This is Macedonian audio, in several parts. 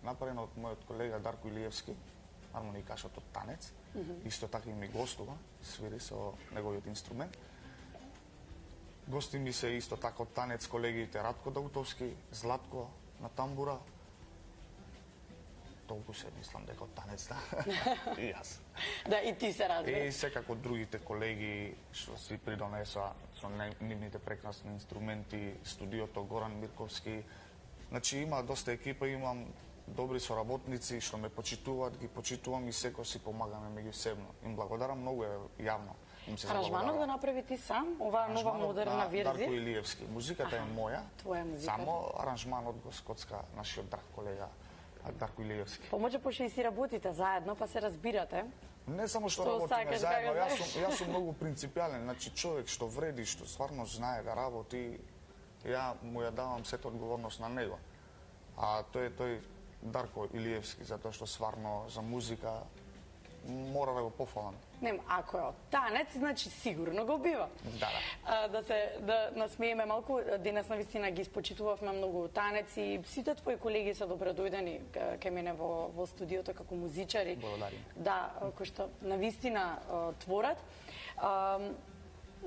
направен од мојот колега Дарко Илиевски, хармоникашот од танец. Исто така и ми гостува, свири со неговиот инструмент. Гости ми се исто така од танец колегите Радко Даутовски, Златко на тамбура. Толку се мислам дека од танец, да. И јас. Да, и ти се разбира. И секако другите колеги што си придонесоа со нивните прекрасни инструменти, студиото Горан Мирковски. Значи има доста екипа, имам добри соработници што ме почитуваат, ги почитувам и секој си помагаме меѓусебно. Им благодарам многу јавно. Аранжманот го направи ти сам, оваа нова модерна верзија? Дарко Илиевски. Музиката е моја. Твоја музика. Само аранжманот го скоцка нашиот драг колега Дарко Илиевски. Поможе пошто и си работите заедно, па се разбирате. Не само што работиме заедно, јас сум многу принципиален, значи човек што вреди, што стварно знае да работи, ја му ја давам сета одговорност на него. А тој Дарко Илиевски, затоа што стварно за музика мора да го пофалам. Не, ако е од танец, значи сигурно го бива. Да. Да насмееме малку, денес навистина ги испочитувавме многу танец и сите твои колеги се добре дојдени кај мене во студиото како музичари. Благодарим. Да, кои што навистина творат.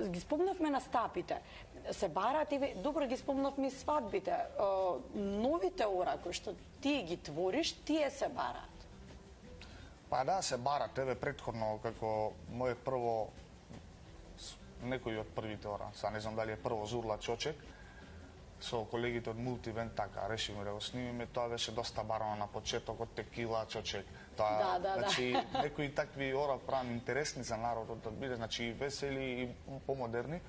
Ги спомнавме на стапите. Се бараат, добро ги спомнавме и свадбите. Новите ора кои што ти ги твориш, тие се бараат. Па да, се барат. Еве претходно, како моје прво, некои од првите ора, не знам дали е прво Зурла Чочек, со колегите од Мултивент, така, решиме да го снимиме, тоа беше доста барано на почетокот, Текила, Чочек. Да. Значи, некои такви ора правам интересни за народот, да биде, значи, весели и помодерни.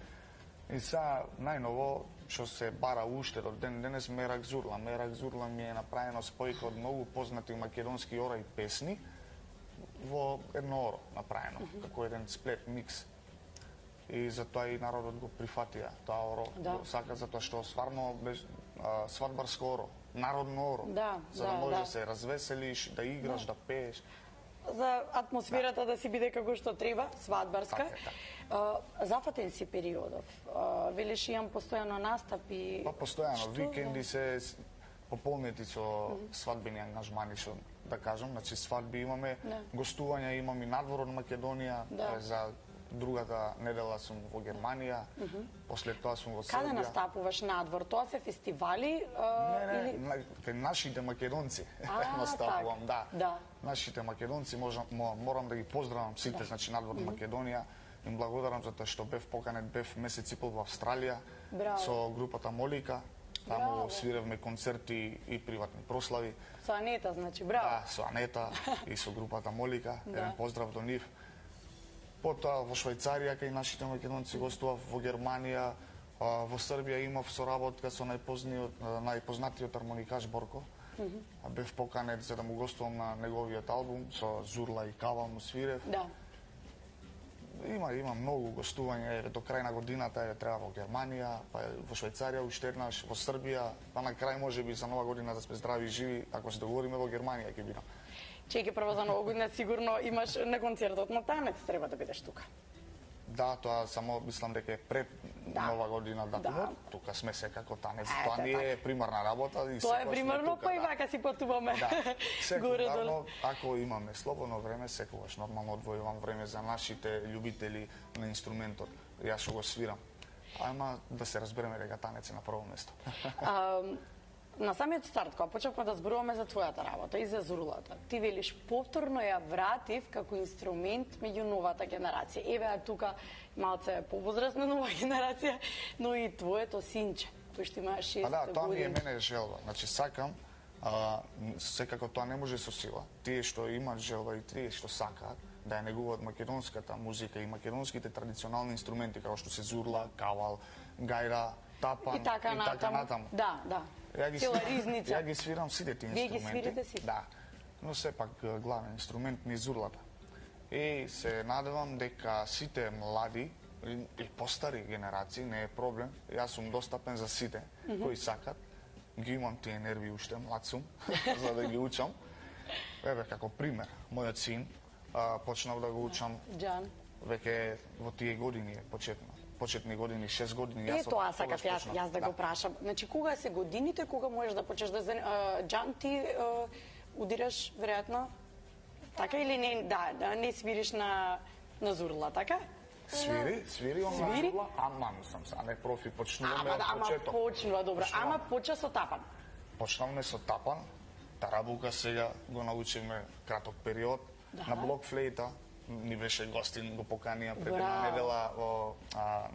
И сега, најново, што се бара уште до ден денес, Мерак Зурла. Мерак Зурла ми е направено спојка од многу познати македонски ора и песни, во едно оро направено, како еден сплет, микс. И затоа и народот го прифатија, тоа оро, го сака, затоа што стварно свадбарско оро, народно оро, за да може да се развеселиш, да играш, да пееш. За атмосферата да си биде како што треба, свадбарска. Зафатен си периодов, велиш имам постојано настапи. Па постојано, викенди се пополнети со свадбени ангажмани, што да кажам, значи свадби имаме, гостувања имам и надвор од Македонија, за другата недела сум во Германија, после тоа сум во Србија. Каде настапуваш надвор? Тоа се фестивали? Не, нашите македонци настапувам, да. Нашите македонци, морам да ги поздравам сите, значи надвор од Македонија. Им благодарам затоа што бев поканет, бев месец и пол во Австралија со групата Молика. Таму свиревме концерти и приватни прослави. Со Анета, значи, браво. Да, со Анета и со групата Молика. Еден поздрав до нив. Потоа во Швајцарија, кај нашите македонци гостував, во Германија, во Србија имав соработка со најпознатиот хармоникаш Борко. Бев поканет за да му гостувам на неговиот албум, со Зурла и Кавал му свирев. Да. Има многу гостувања, до крај на годината треба во Германија, па во Швајцарија уште еднаш, во Србија, па на крај можеби за нова година да сме здрави и живи, ако се договориме во Германија ќе бидам. Чеки, прво за нова година сигурно имаш на концертот на танец, треба да бидеш тука. Да, тоа само мислам дека е пред нова година датумот, тука сме секако танец, тоа не е примарна работа. Тоа е примарно, па и вака си патуваме. Секундарно, ако имаме слободно време, секогаш нормално одвојувам време за нашите љубители на инструментот. Јас што го свирам. Ама да се разбереме дека танец е на прво место. На самиот старт, кога почнавме да зборуваме за твојата работа и за Зурлата, ти велиш повторно ја вратив како инструмент меѓу новата генерација. Еве тука малце повозрасна нова генерација, но и твоето синче, тој што има 6 години. Да, тоа ми е мене желба. Значи сакам, секако тоа не може со сила. Тие што имаат желба и тие што сакаат да ја негуваат македонската музика и македонските традиционални инструменти како што се Зурла, Кавал, гајра, тапан и така натаму. Да. Ја ги свирам сите тие инструменти. Вие ги свирите сите? Да. Но сепак главен инструмент ми е Зурлата. И се надевам дека сите млади и постари генерации, не е проблем, јас сум достапен за сите кои сакат. Ги имам тие нерви уште, млад сум, за да ги учам. Еве, како пример, мојот син, почнав да го учам веќе во тие години е почетни години, 6 години. Тоа сакав јас да го прашам. Значи, кога се годините, кога можеш да почнеш да Џан, ти удираш веројатно. Така или не, да, не свириш на зурла, така? Свири онлайн Свири? зурла, ама сам се, а не профи, почнуваме од Ама почеток. почнува добро. Ама поча со тапан. Почнавме со тапан, тарабука сега го научивме краток период, Да. на блок флейта, ни беше гостин, го поканија пред една Браво. недела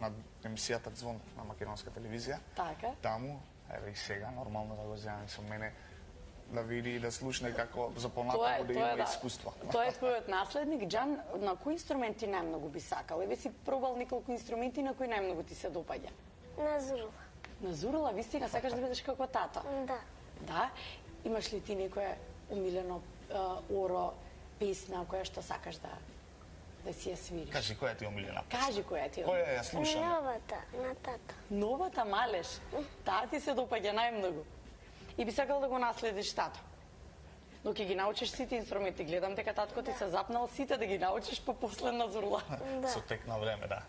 на емисијата Звон на македонска телевизија. Така. Таму, еве и сега, нормално да го земам со мене, да види и да слушне како за Тоа понатаму да има да. искуство. Тоа е твојот наследник. Џан, на кои инструменти најмногу би сакал? Еве си пробал неколку инструменти на кои најмногу ти се допаѓа? На зурла. На зурла, вистина, сакаш да бидеш како тата? Да. Да? Имаш ли ти некое умилено оро, песна која што сакаш да си ја свириш? Кажи, која ти е омилена песна? Кажи која ти е. Која ја слушаме? Новата, на тата. Новата малеш. Таа ти се допаѓа најмногу. И би сакал да го наследиш тато. Но ќе ги научиш сите инструменти. Гледам дека татко ти се запнал сите да ги научиш по после на зурла. Да. Со тек на време, да.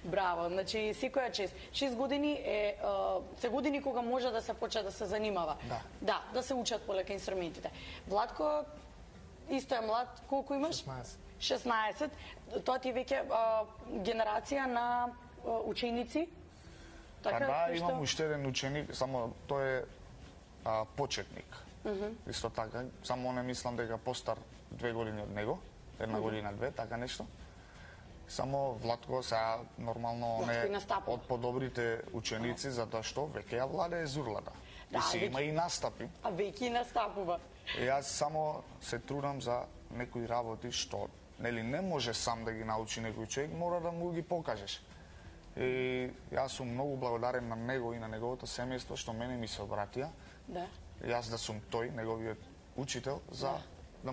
Браво, значи секоја чест. 6 години е се години кога може да се почне да се занимава. Да се учат полека инструментите. Владко исто е млад, колку имаш? 16. Тоа ти е веќе генерација на ученици? Па да, кои имам уште еден ученик, само тој е почетник. Исто така, само не мислам дека постар 2 години од него, една година, 2, така нешто. Само Владко сега нормално он Владко и е настапува. од подобрите ученици, затоа што веќе ја владее зурлата. Да, И си веќе- има и настапи. А веќе и настапува. И јас само се трудам за некои работи што не може сам да ги научи некој човек, мора да му ги покажеш. И јас сум многу благодарен на него и на неговото семејство што мене ми се обратија. Да. Јас да сум тој, неговиот учител, за да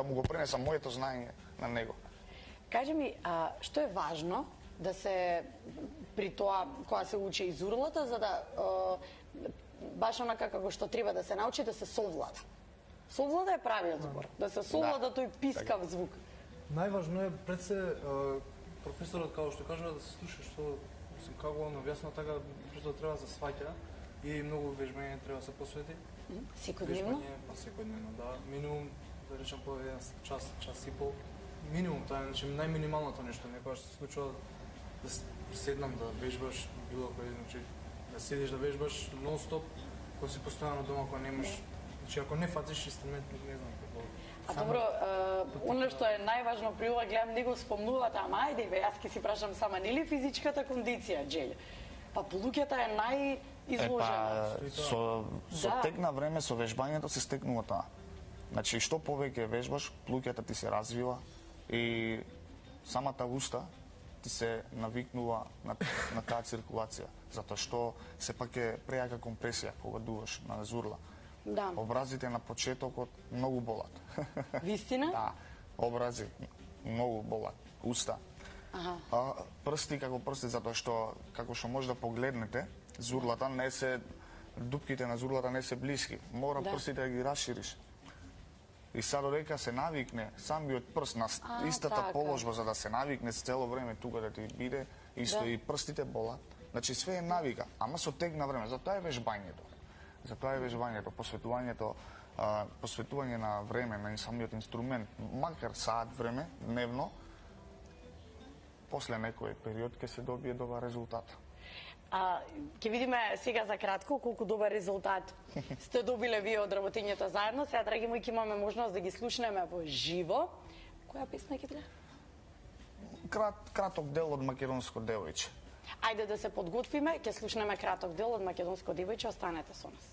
му го пренесам моето знаење на него. Кажи ми, што е важно да се при тоа кога се учи и зурлата, за да баш онака како што треба да се научи да се совлада. Совлада е правиот збор, да се совлада тој пискав звук. Најважно е пред се професорот како што кажува да се слуша што како он објаснува така просто треба да се сваќа и многу вежбање треба да се посвети. Секојдневно? Вежбање, па секојдневно, да. Минимум, да речем по еден час, час и пол. Минимум, тоа е значи најминималното нешто. Некогаш се случува да седнам да вежбаш било кој, значи да седиш да вежбаш нон-стоп, кога си постојано дома, кога немаш, значи ако не фатиш инструмент, не знам како. А добро, оно што е најважно при ова, гледам него спомнувате, ама ајде бе, јас ќе си прашам сама, нели физичката кондиција, Джелја? Па полуќата е најизложена. Со Да. тек на време, со вежбањето се стекнува тоа. Значи, што повеќе вежбаш, плуќата ти се развива и самата уста ти се навикнува на таа циркулација, затоа што сепак е прејака компресија кога дуваш на зурла. Да. Образите на почетокот многу болат. Вистина? Да, образи многу болат, уста. Аха. А прсти како прсти, затоа што како што може да погледнете, зурлата не се дупките на зурлата не се блиски. Мора Да. прстите да ги расшириш. И сад додека се навикне самиот прст на истата така. положба за да се навикне цело време тука да ти биде, исто Да. и прстите болат. Значи све е навика, ама со тек на време. Затоа е вежбањето. Затоа е вежбањето, посветување на време на самиот инструмент, макар саат време дневно, после некој период ќе се добие добар резултат. Ќе видиме сега за кратко колку добар резултат сте добиле вие од работењето заедно. Сега, драги мои, ќе имаме можност да ги слушнеме во живо. Која песна ќе биде? Краток дел од македонско девојче. Ајде да се подготвиме, ќе слушнеме краток дел од македонско девојче, останете со нас.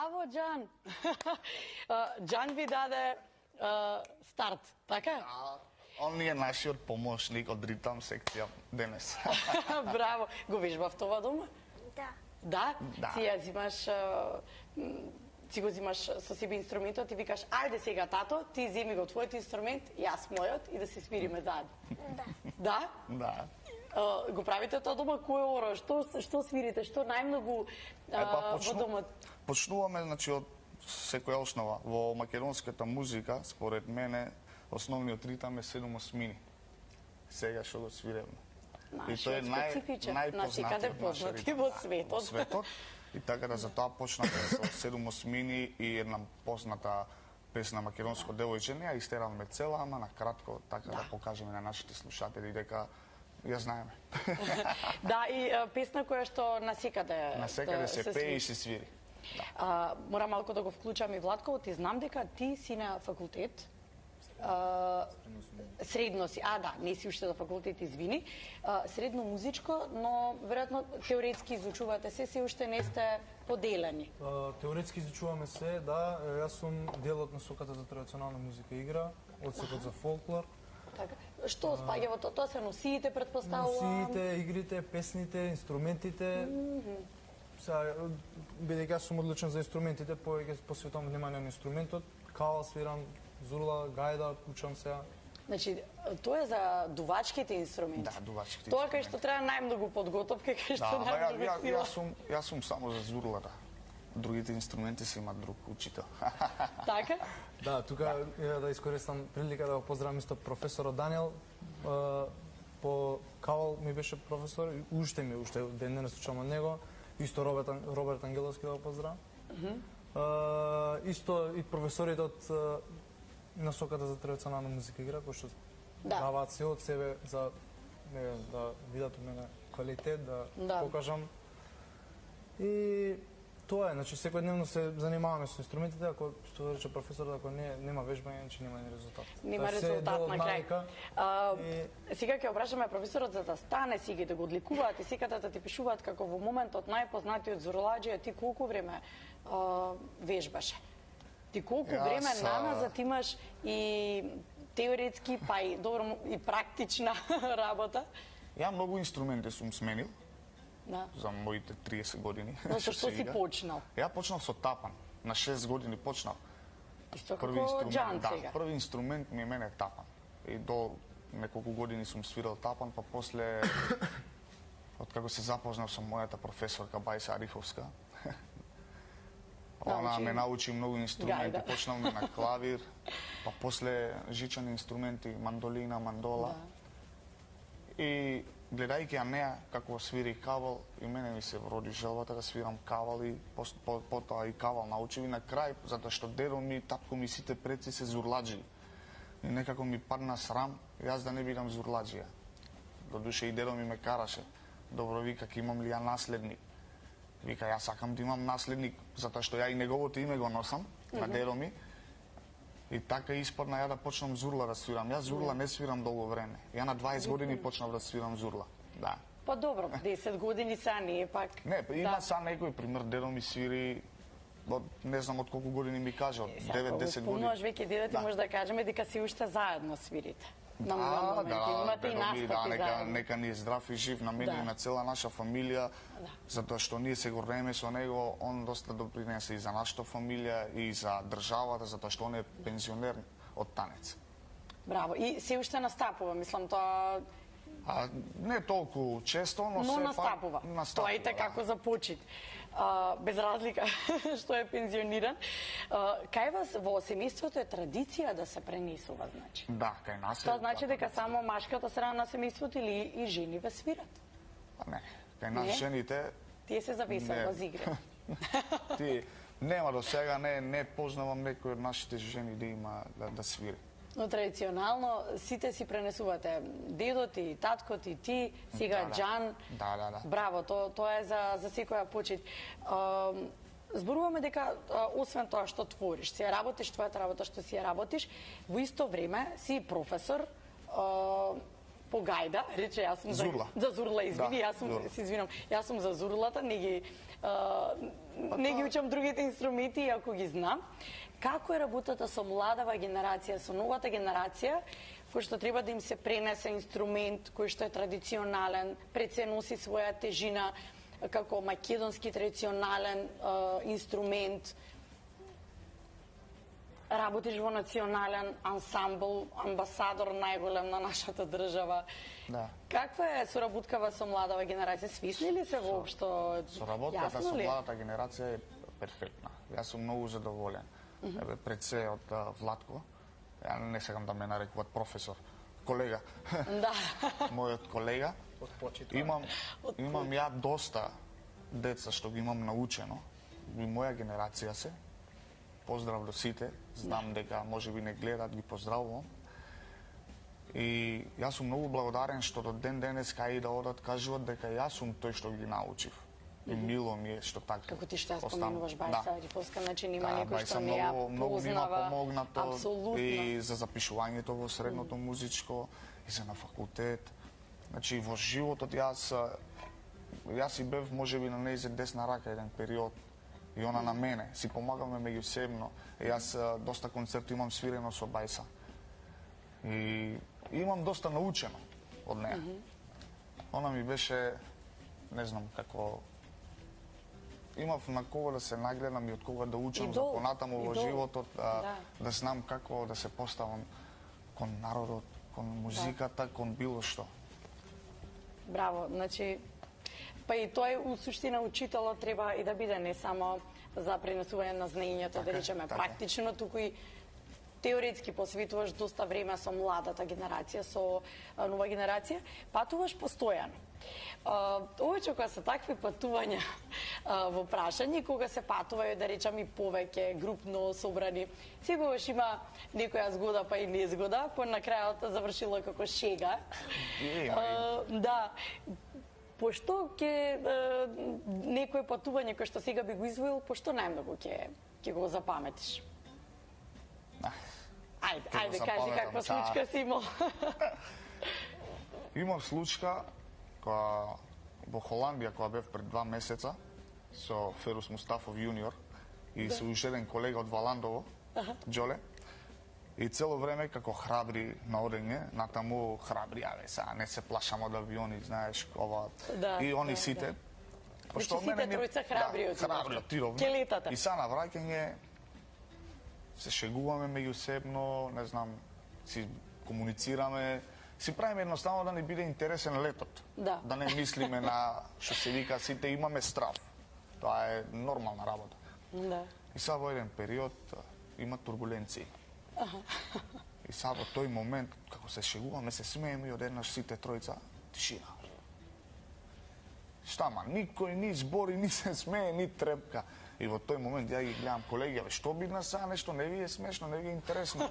Браво, Джан! Джан ви даде старт, така? Он е нашиот помошник од ритам секција денес. Браво! Го вежбав това дома? Да. Да? Да. Си ја зимаш, си го зимаш со себе инструментот и викаш, ајде сега, тато, ти земи го твојот инструмент, јас мојот и да се свириме заедно. Да. Да? Да. Го правите тоа дома, кој ора? Што свирите? Што најмногу во домот? Почнуваме, значи, од секоја основа. Во македонската музика, според мене, основниот ритам е 7/8. Сега што го свиреме. Нашиот специфичен, насекаде познати во светот. И така да затоа почнавме со 7/8 и една позната песна македонско девојче. Не ја истеравме цела, ама на кратко, така да покажеме на нашите слушатели дека ја знаеме. Да, и песна која што насекаде се пее и се свири. Мора малку да го вклучам и Владко, ти знам дека ти си на факултет. Средно си, да, не си уште на факултет, извини. Средно музичко, но веројатно теоретски изучувате се уште не сте поделени. Теоретски изучуваме се, да. Јас сум дел од насоката за традиционална музика и игра, одсекот за фолклор. Така. Што спаѓа во тоа? Тоа се носиите, претпоставувам? Носиите, игрите, песните, инструментите. Бидејќи јас сум одличен за инструментите, повеќе посветувам внимание на инструментот. Кавал свирам, зурла, гајда, учам сега. Значи, тоа е за дувачките инструменти. Да, дувачките тоа кај што треба најмногу подготовка, кај што најмногу сила. Јас сум само за зурлата. Другите инструменти си имат друг учител. Така? Да, тука да искористам прилика да го поздравам исто професорот Даниел. По кавал ми беше професор, уште ден денес учам од него. Исто Роберт Ангеловски да го поздравам. Исто и професорите од насоката за традиционална музика и игра, кои што даваат се од себе за да видат од мене квалитет, да покажам. И тоа е, значи секојдневно се занимаваме со инструментите, ако што рече професорот, ако нема вежбање, значи нема ни резултат. Нема резултат на крај. Сега ќе опрашаме професорот за да стане сега да го одликуваат и секата да ти пишуваат како во моментот најпознатиот зурладџија, ти колку време вежбаше? Ти колку време наназад имаш и теоретски, па и добро и практична работа? Ја многу инструменти сум сменил. Да. За моите 30 години. Но со што си почнал? Ја почнав со тапан. На 6 години почнав. Исто како Джан сега. Да, први инструмент ми е мене тапан. И до неколку години сум свирал тапан, па после откако се запознав со мојата професорка Бајса Арифовска, она ме научи многу инструменти, почнавме на клавир, па после жичани инструменти, мандолина, мандола. И гледајќи ја неа како свири кавал, и мене ми се вроди желбата да свирам кавал и потоа и кавал научив и на крај, затоа што дедо ми, татко ми сите предци се зурладжи. И некако ми падна срам, јас да не бидам зурладжија. Додуше и дедо ми ме караше. Добро, вика, имам ли ја наследник? Вика, јас сакам да имам наследник, затоа што ја и неговото име го носам, на дедо ми. И така испадна ја да почнам зурла да свирам. Јас зурла не свирам долго време. Ја на 20 години почнав да свирам зурла. Да. Па добро, 10 години са не е пак. Не, има са некој пример, дедо ми свири не знам од колку години ми каже, од 9-10 години. Помнож веќе дедо ти може да кажеме дека си уште заедно свирите. Имате и настапи заедно. Нека ни е здрав и жив на мене и на цела наша фамилија, затоа што ние се гордееме со него, он доста допринесе и за нашата фамилија и за државата, затоа што он е пензионер од танец. Браво, и се уште настапува, мислам тоа... Не толку често, но се настапува. Тоа е како започит. Без разлика што е пензиониран. Кај вас во семејството е традиција да се пренесува, значи? Да, кај нас е. Тоа значи дека само машката страна на семејството или и жениве свират? Не, кај нас жените... Тие се завесува за игра. Нема до сега, не познавам некој од нашите жени да има да свири. Но традиционално сите си пренесувате. Дедо ти, татко ти, ти, сега Джан. Да. Браво, тоа е за секоја почит. Зборуваме дека, освен тоа што твориш, си ја работиш твојата работа што си ја работиш, во исто време си професор по гајда, рече, јас сум Зурла. За зурла, извини, јас сум, се извинам, јас сум за зурлата, не ги учам другите инструменти, иако ги знам. Како е работата со младава генерација, со новата генерација, кој што треба да им се пренесе инструмент кој што е традиционален, пред се носи своја тежина како македонски традиционален инструмент, работиш во национален ансамбл, амбасадор најголем на нашата држава. Да. Каква е соработкава со младава генерација? Свисни ли се воопшто? Соработката со младата генерација е перфектна. Јас сум многу задоволен. Еве пред се од Владко, ја не сакам да ме нарекуваат професор, колега. Да. Мојот колега. Од почит. Имам ја доста деца што ги имам научено. И моја генерација се. Поздрав до сите. Знам дека можеби не гледат, ги поздравувам. И јас сум многу благодарен што до ден денес кај и да одат кажуваат дека јас сум тој што ги научив. И мило ми е што така. Како ти што ја споменуваш Бајса Рифовска, значи нема некој што Бајса не ја многу ми има познава. помогнато Апсолутно. и за запишувањето во средното музичко, и за на факултет. Значи во животот јас и бев можеби на нејзе десна рака еден период. И она на мене, си помагаме меѓусебно. Јас доста концерти имам свирено со Бајса. И имам доста научено од неа. Она ми беше, не знам, како... Имав на кого да се нагледам и од кога да учам за понатаму во животот, да знам како да се поставам кон народот, кон музиката, кон било што. Браво, значи, па и тој у суштина учителот треба и да биде не само за пренесување на знаењето, да речеме практично, туку и теоретски посветуваш доста време со младата генерација, со нова генерација, патуваш постојано. Овече кога се такви патувања во прашање, кога се патувају, да речам, и повеќе, групно собрани, секогаш има некоја згода па и незгода, која на крајот завршила како шега. Да. Пошто ќе некој патување кој што сега би го извоил, пошто најмногу ќе го запаметиш? Ајде, кажи каква случка си имал. Имав случка во Холандија, која бев пред 2 месеца, со Ферус Мустафов јуниор и со уште еден колега од Валандово, Џоле. И цело време како храбри на одење, натаму храбри, сега не се плашам од авиони, знаеш, ова. И они сите. Значи сите тројца храбри од храбри отидовме. Келетата. И сега на враќање се шегуваме меѓусебно, не знам, си комуницираме, си правиме едноставно да не биде интересен летот. Да не мислиме на, што се вика, сите имаме страв. Тоа е нормална работа. И сега во еден период има турбуленции. И сега во тој момент, како се шегуваме, се смееме и одеднаш сите тројца, тишина. Штама, никој ни збори, ни се смее, ни трепка. И во тој момент ја ги гледам колеги, што би на сега нешто, не ви е смешно, не ви е интересно.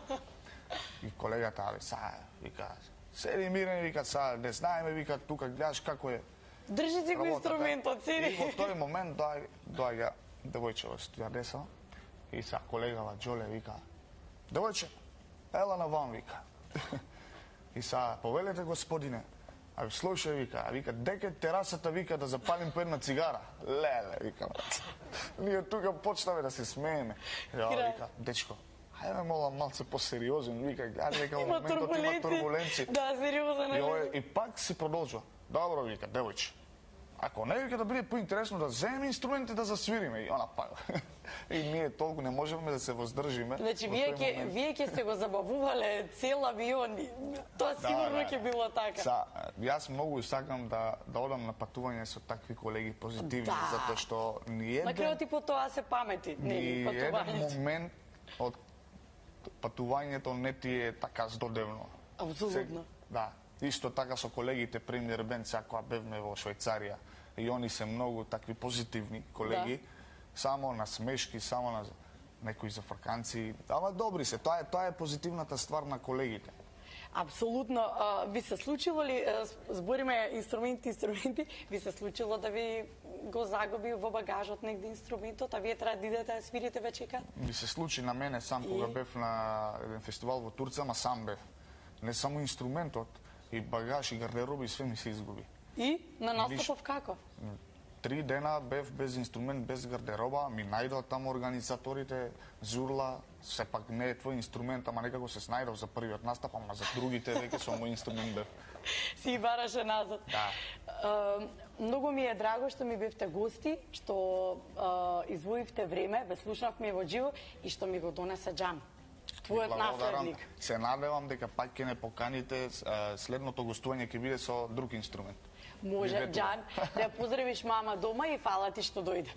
И колегата, сега, вика, седи мирен, вика, сега, не знаеме, вика, тука гледаш како е. Држи си го инструментот, седи. И во тој момент доаѓа девојчева стюардеса и сега колегава Џоле вика, девојче, ела навам, вика. И сега, повелете господине, а слушај, вика, дека терасата, вика, да запалим по една цигара. Леле, вика. Ние тука почнаме да се смееме. Вика, дечко, хајде мола малце посериозен, вика, гледај дека во моментот има турбуленци. Да, сериозен. И пак си продолжува. Добро, вика, девојче. Ако не, вика, да биде поинтересно да земеме инструменти да засвириме. И она пак. И ние толку не можеме да се воздржиме. Значи, вие ќе се го забавувале цел авион. Тоа сигурно ќе било така. Јас многу сакам да одам на патување со такви колеги позитивни, затоа што ни еден... На крајот и по тоа се памети, ни еден момент од патувањето не ти е така здодевно. Апсолутно. Да. Исто така со колегите премиер бенд, сега кога бевме во Швајцарија, и они се многу такви позитивни колеги, само на смешки, само на некои зафрканци, ама добри се, тоа е позитивната ствар на колегите. Апсолутно. Ви се случило ли, збориме инструменти, ви се случило да ви го загуби во багажот негде инструментот, а вие треба да идете да свирите вечека? Ми се случи на мене сам кога бев на еден фестивал во Турција, ама сам бев. Не само инструментот, и багаж, и гардероби, и све ми се изгуби. И? На настапов како? 3 дена бев без инструмент, без гардероба, ми најдоа таму организаторите, Зурла, сепак не е твој инструмент, ама некако се снајдов за првиот настап, ама за другите веќе со мој инструмент бев. Си бараше назад. Да. Многу ми е драго што ми бевте гости, што извоивте време, ве слушнавме во живо и што ми го донесе Џан. Твојот Благодарам. наследник. Се надевам дека пак ќе не поканите, следното гостување ќе биде со друг инструмент. Може, Ви ветувам. Џан, да ја поздравиш мама дома и фала ти што дојде.